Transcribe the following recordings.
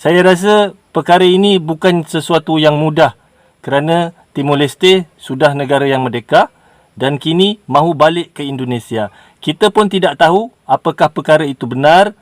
Saya rasa perkara ini bukan sesuatu yang mudah kerana Timor Leste sudah negara yang merdeka dan kini mahu balik ke Indonesia. Kita pun tidak tahu apakah perkara itu benar.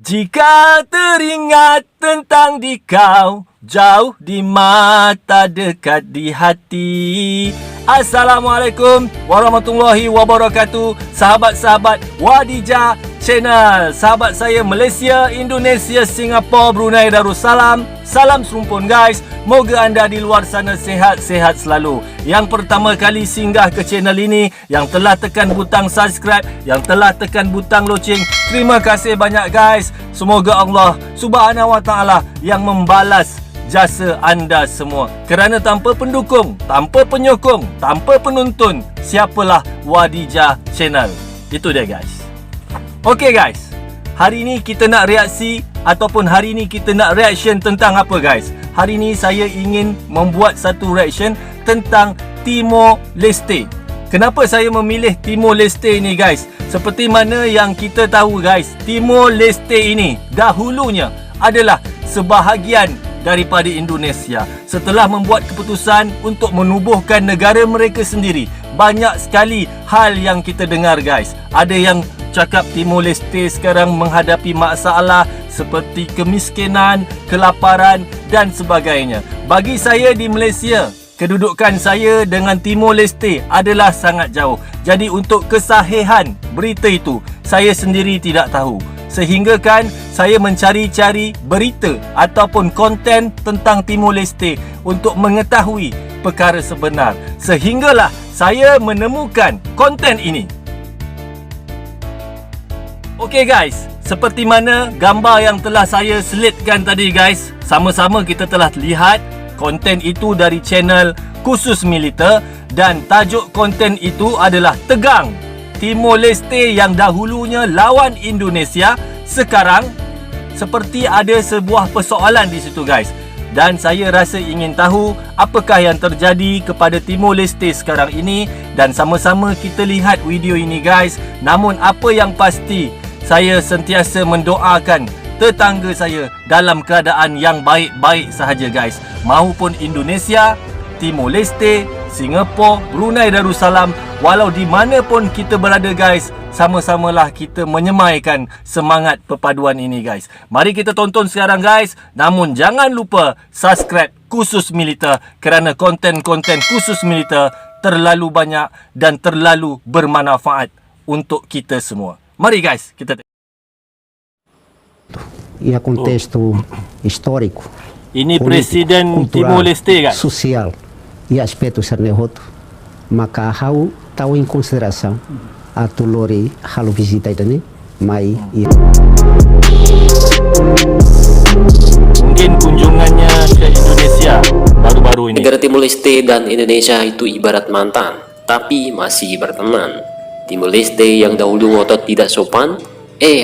Jika teringat tentang dikau, jauh di mata, dekat di hati. Assalamualaikum warahmatullahi wabarakatuh. Sahabat-sahabat Wadijah Channel, sahabat saya Malaysia, Indonesia, Singapura, Brunei Darussalam. Salam serumpun guys. Moga anda di luar sana sehat-sehat selalu. Yang pertama kali singgah ke channel ini, yang telah tekan butang subscribe, yang telah tekan butang loceng, terima kasih banyak guys. Semoga Allah Subhanahu Wa Taala yang membalas jasa anda semua. Kerana tanpa pendukung, tanpa penyokong, tanpa penonton, siapalah Wadijah Channel. Itu dia guys. Okey guys, hari ini kita nak reaksi ataupun hari ini kita nak reaction tentang apa guys? Hari ini saya ingin membuat satu reaction tentang Timor Leste. Kenapa saya memilih Timor Leste ini guys? Seperti mana yang kita tahu guys, Timor Leste ini dahulunya adalah sebahagian daripada Indonesia. Setelah membuat keputusan untuk menubuhkan negara mereka sendiri, banyak sekali hal yang kita dengar guys. Ada yang cakap Timor Leste sekarang menghadapi masalah seperti kemiskinan, kelaparan dan sebagainya. Bagi saya di Malaysia, kedudukan saya dengan Timor Leste adalah sangat jauh. Jadi untuk kesahihan berita itu, saya sendiri tidak tahu. Sehingga kan saya mencari-cari berita ataupun konten tentang Timor Leste untuk mengetahui perkara sebenar. Sehinggalah saya menemukan konten ini. Okey guys, seperti mana gambar yang telah saya selitkan tadi guys, sama-sama kita telah lihat konten itu dari channel Khusus Militer dan tajuk konten itu adalah Tegang. Timor Leste yang dahulunya lawan Indonesia, sekarang seperti ada sebuah persoalan di situ guys. Dan saya rasa ingin tahu apakah yang terjadi kepada Timor Leste sekarang ini, dan sama-sama kita lihat video ini guys. Namun apa yang pasti, saya sentiasa mendoakan tetangga saya dalam keadaan yang baik-baik sahaja guys. Mahupun Indonesia, Timor Leste, Singapura, Brunei Darussalam, walau di mana pun kita berada guys, sama-samalah kita menyemaikan semangat perpaduan ini guys. Mari kita tonton sekarang guys. Namun jangan lupa subscribe Khusus Militer kerana konten-konten Khusus Militer terlalu banyak dan terlalu bermanfaat untuk kita semua. Mari guys, kita e a contexto histórico. Ini político, Presiden Timor cultural, Leste guys. social e aspectos sernehoto, maka hau tahu em consideração a tulori halu visita ini mai mungkin kunjungannya ke Indonesia baru-baru ini. Negara Timor Leste dan Indonesia itu ibarat mantan, tapi masih berteman. Timor Leste yang dahulu ngotot tidak sopan,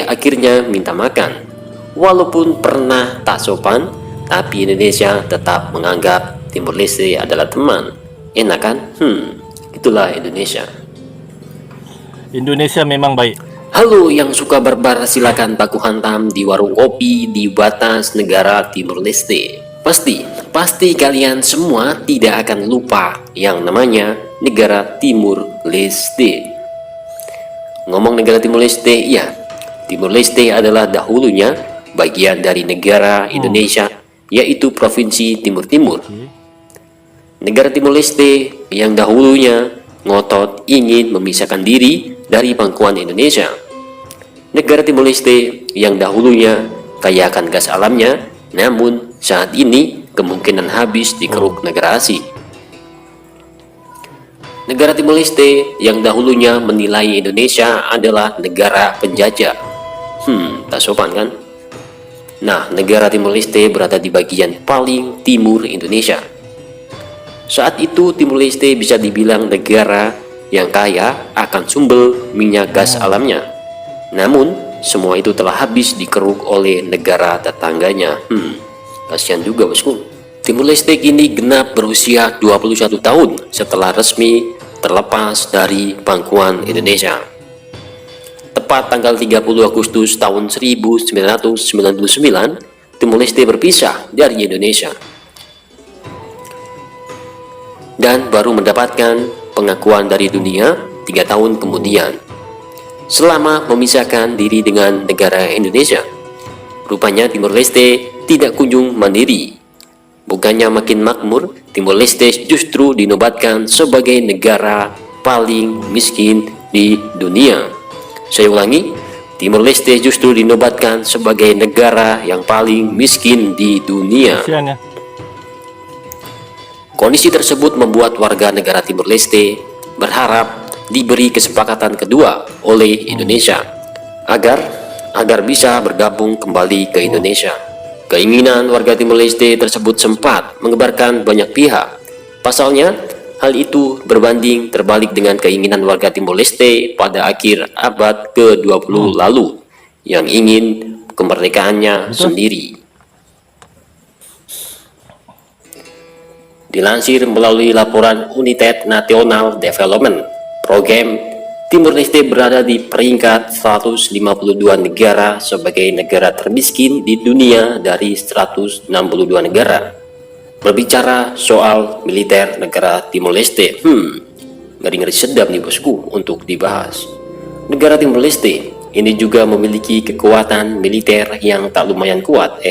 akhirnya minta makan. Walaupun pernah tak sopan, tapi Indonesia tetap menganggap Timor Leste adalah teman. Enak kan? Itulah Indonesia. Indonesia memang baik. Halo yang suka barbar, silakan baku hantam di warung kopi di batas negara Timor Leste. Pasti kalian semua tidak akan lupa yang namanya negara Timor Leste. Ngomong negara Timor Leste, ya, Timor Leste adalah dahulunya bagian dari negara Indonesia, yaitu Provinsi Timur Timur. Negara Timor Leste yang dahulunya ngotot ingin memisahkan diri dari pangkuan Indonesia. Negara Timor Leste yang dahulunya kaya akan gas alamnya, namun saat ini kemungkinan habis dikeruk negara asing. Negara Timor Leste yang dahulunya menilai Indonesia adalah negara penjajah. Tak sopan kan? Nah, negara Timor Leste berada di bagian paling timur Indonesia. Saat itu Timor Leste bisa dibilang negara yang kaya akan sumber minyak gas alamnya. Namun, semua itu telah habis dikeruk oleh negara tetangganya. Kasihan juga bosku. Timur Leste kini genap berusia 21 tahun setelah resmi terlepas dari bangkuan Indonesia. Tepat tanggal 30 Agustus tahun 1999, Timur Leste berpisah dari Indonesia dan baru mendapatkan pengakuan dari dunia 3 tahun kemudian. Selama memisahkan diri dengan negara Indonesia, rupanya Timur Leste tidak kunjung mandiri. Bukannya makin makmur, Timur Leste justru dinobatkan sebagai negara paling miskin di dunia. Saya ulangi, Timur Leste justru dinobatkan sebagai negara yang paling miskin di dunia. Kasihan ya. Kondisi tersebut membuat warga negara Timur Leste berharap diberi kesepakatan kedua oleh Indonesia agar bisa bergabung kembali ke Indonesia. Keinginan warga Timur Leste tersebut sempat mengebarkan banyak pihak. Pasalnya, hal itu berbanding terbalik dengan keinginan warga Timur Leste pada akhir abad ke-20 lalu yang ingin kemerdekaannya sendiri. Dilansir melalui laporan United National Development Program, Timur Leste berada di peringkat 152 negara sebagai negara termiskin di dunia dari 162 negara. Berbicara soal militer negara Timur Leste, ngeri-ngeri sedap nih bosku untuk dibahas. Negara Timur Leste ini juga memiliki kekuatan militer yang tak lumayan kuat,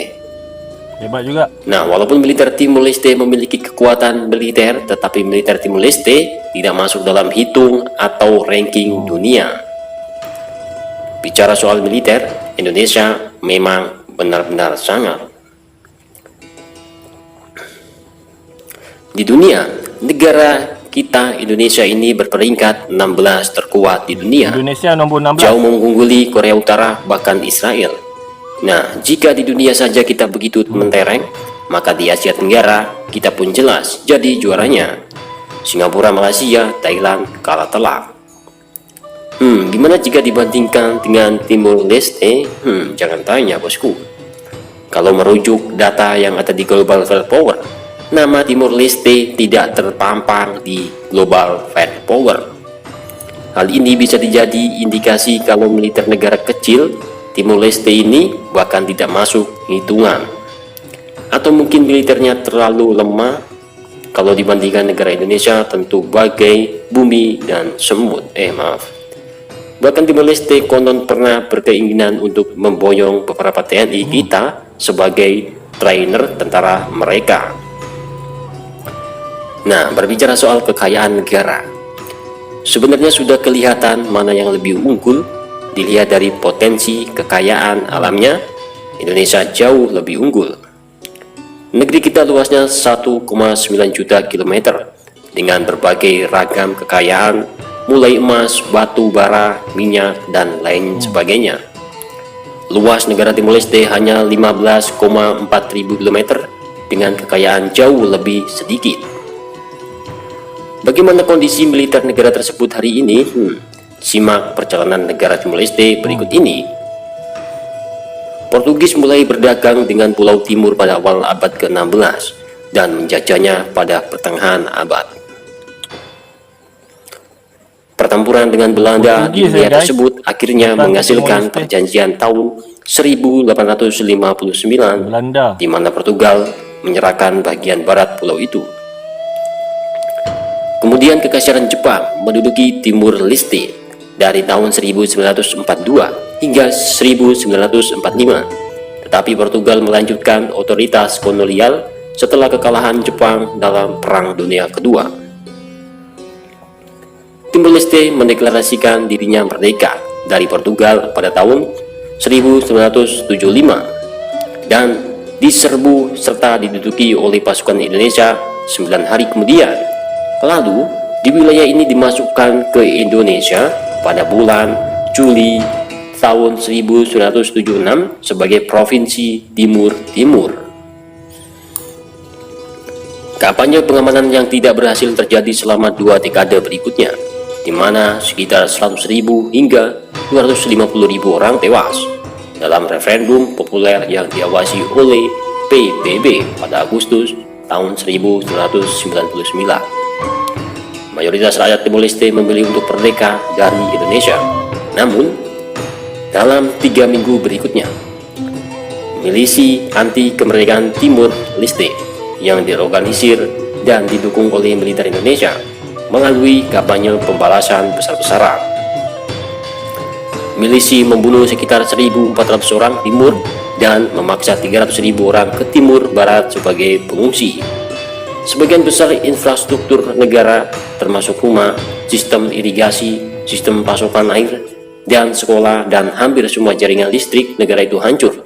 Hebat juga. Nah, walaupun militer Timur Leste memiliki kekuatan militer, tetapi militer Timur Leste tidak masuk dalam hitung atau ranking dunia. Bicara soal militer, Indonesia memang benar-benar sangat. Di dunia, negara kita Indonesia ini berperingkat 16 terkuat di dunia. Indonesia nomor 16. Jauh mengungguli Korea Utara bahkan Israel. Nah, jika di dunia saja kita begitu mentereng, maka di Asia Tenggara kita pun jelas jadi juaranya. Singapura, Malaysia, Thailand kalah telak. Gimana jika dibandingkan dengan Timur Leste? Jangan tanya bosku. Kalau merujuk data yang ada di Global Firepower, nama Timur Leste tidak terpampang di Global Firepower. Hal ini bisa dijadi indikasi kalau militer negara kecil Timur Leste ini bahkan tidak masuk hitungan, atau mungkin militernya terlalu lemah kalau dibandingkan negara Indonesia tentu bagai bumi dan semut. Bahkan Timur Leste konon pernah berkeinginan untuk memboyong beberapa TNI kita sebagai trainer tentara mereka. Nah, berbicara soal kekayaan negara, sebenarnya sudah kelihatan mana yang lebih unggul. Dilihat dari potensi kekayaan alamnya, Indonesia jauh lebih unggul. Negeri kita luasnya 1,9 juta kilometer dengan berbagai ragam kekayaan, mulai emas, batu bara, minyak, dan lain sebagainya. Luas negara Timur Leste hanya 15,4 ribu kilometer dengan kekayaan jauh lebih sedikit. Bagaimana kondisi militer negara tersebut hari ini? Simak perjalanan negara Timur Leste berikut ini. Portugis mulai berdagang dengan Pulau Timur pada awal abad ke-16 dan menjajahnya pada pertengahan abad. Pertempuran dengan Belanda di wilayah tersebut akhirnya menghasilkan perjanjian tahun 1859 Belanda, di mana Portugal menyerahkan bagian barat pulau itu. Kemudian kekaisaran Jepang menduduki Timur Leste dari tahun 1942 hingga 1945, tetapi Portugal melanjutkan otoritas kolonial setelah kekalahan Jepang dalam Perang Dunia Kedua. Timur Leste mendeklarasikan dirinya merdeka dari Portugal pada tahun 1975 dan diserbu serta diduduki oleh pasukan Indonesia 9 hari kemudian. Lalu di wilayah ini dimasukkan ke Indonesia pada bulan Juli tahun 1976 sebagai Provinsi Timur Timur. Kampanye pengamanan yang tidak berhasil terjadi selama 2 dekade berikutnya, di mana sekitar 100.000 hingga 250.000 orang tewas dalam referendum populer yang diawasi oleh PBB pada Agustus tahun 1999. Mayoritas rakyat Timor Leste memilih untuk merdeka dari Indonesia. Namun, dalam 3 minggu berikutnya, milisi anti kemerdekaan Timor Leste yang diorganisir dan didukung oleh militer Indonesia melalui kampanye pembalasan besar-besaran. Milisi membunuh sekitar 1.400 orang Timur dan memaksa 300.000 orang ke Timur Barat sebagai pengungsi. Sebagian besar infrastruktur negara termasuk rumah, sistem irigasi, sistem pasokan air, dan sekolah dan hampir semua jaringan listrik negara itu hancur.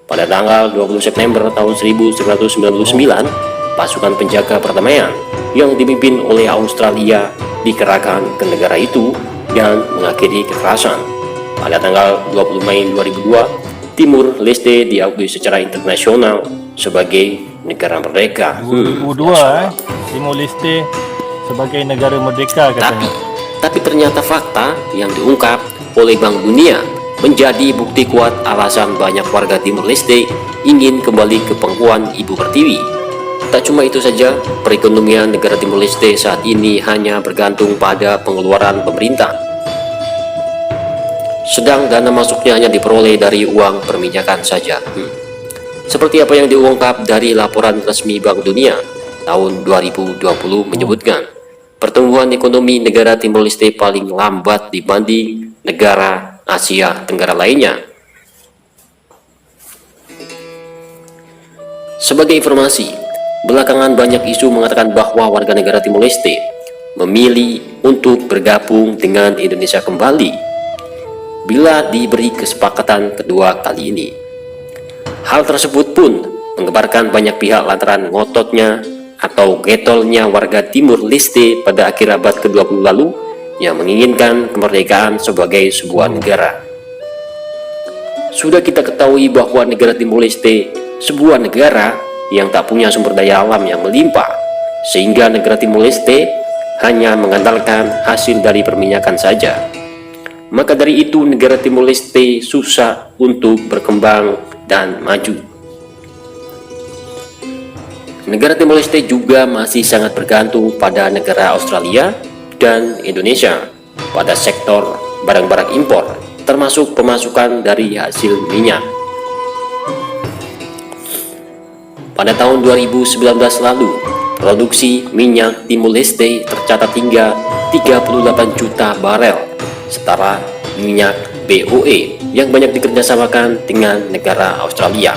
Pada tanggal 20 September tahun 1999, pasukan penjaga perdamaian yang dipimpin oleh Australia dikerahkan ke negara itu dan mengakhiri kekerasan. Pada tanggal 20 Mei 2002, Timur Leste diakui secara internasional sebagai negara merdeka. 2002 Timor Leste sebagai negara merdeka katanya. Tapi ternyata fakta yang diungkap oleh Bank Dunia menjadi bukti kuat alasan banyak warga Timor Leste ingin kembali ke pangkuan Ibu Pertiwi. Tak cuma itu saja, perekonomian negara Timor Leste saat ini hanya bergantung pada pengeluaran pemerintah. Sedang dana masuknya hanya diperoleh dari uang perminyakan saja. Seperti apa yang diungkap dari laporan resmi Bank Dunia tahun 2020 menyebutkan, pertumbuhan ekonomi negara Timor Leste paling lambat dibanding negara Asia Tenggara lainnya. Sebagai informasi, belakangan banyak isu mengatakan bahwa warga negara Timor Leste memilih untuk bergabung dengan Indonesia kembali bila diberi kesepakatan kedua kali ini. Hal tersebut pun menggemparkan banyak pihak lantaran ngototnya atau getolnya warga Timor Leste pada akhir abad ke-20 lalu yang menginginkan kemerdekaan sebagai sebuah negara. Sudah kita ketahui bahwa negara Timor Leste sebuah negara yang tak punya sumber daya alam yang melimpah, sehingga negara Timor Leste hanya mengandalkan hasil dari perminyakan saja. Maka dari itu negara Timor Leste susah untuk berkembang dan maju. Negara Timor Leste juga masih sangat bergantung pada negara Australia dan Indonesia pada sektor barang-barang impor, termasuk pemasukan dari hasil minyak. Pada tahun 2019 lalu, produksi minyak Timor Leste tercatat hingga 38 juta barel, setara minyak BOE yang banyak dikerjasamakan dengan negara Australia.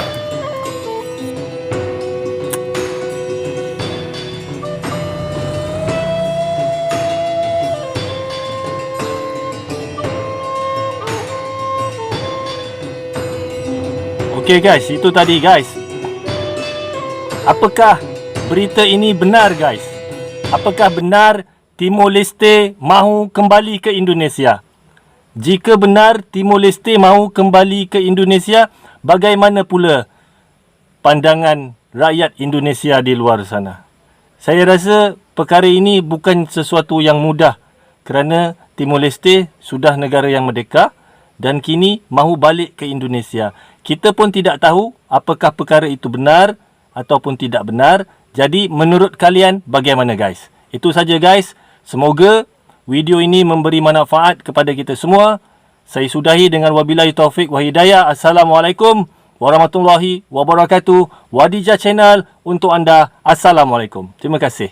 Okey guys, itu tadi guys. Apakah berita ini benar guys? Apakah benar Timor Leste mahu kembali ke Indonesia? Jika benar Timor Leste mahu kembali ke Indonesia, bagaimana pula pandangan rakyat Indonesia di luar sana? Saya rasa perkara ini bukan sesuatu yang mudah kerana Timor Leste sudah negara yang merdeka dan kini mahu balik ke Indonesia. Kita pun tidak tahu apakah perkara itu benar ataupun tidak benar. Jadi menurut kalian bagaimana guys? Itu saja guys. Semoga video ini memberi manfaat kepada kita semua. Saya sudahi dengan wabillahi taufik wa hidayah. Assalamualaikum warahmatullahi wabarakatuh. Wadijah Channel untuk anda. Assalamualaikum. Terima kasih.